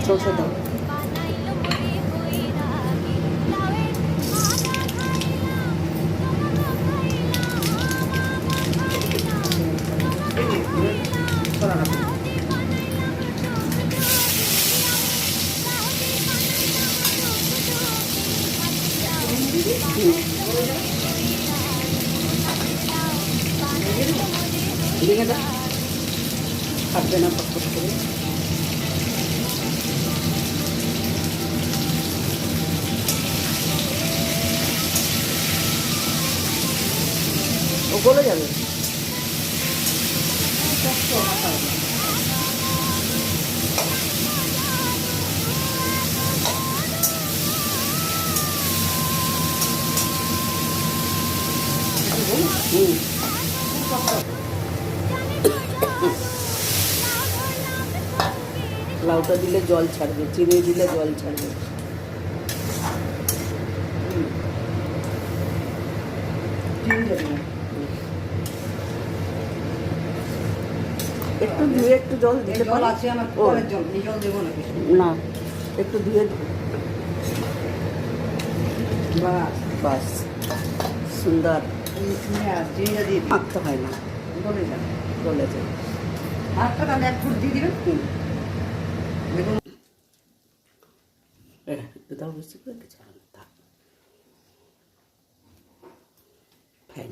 সরষে দাও। ভেঙে দাও, থাকবে না পটপট করে। ও গলে যাবে। লাউটা দিলে জল ছাড়বে, চিড়ে দিলে জল ছাড়বে। একটু ধুয়ে একটু জল দিতে পারো। না, একটু ধুয়ে বাস সুন্দর। মাখতে হয় না, গলে যায়। ভাতটা তাহলে 1 ফুট দিয়ে দিবেন। দেখুন দাও বেশি করে, থাক ফ্যান।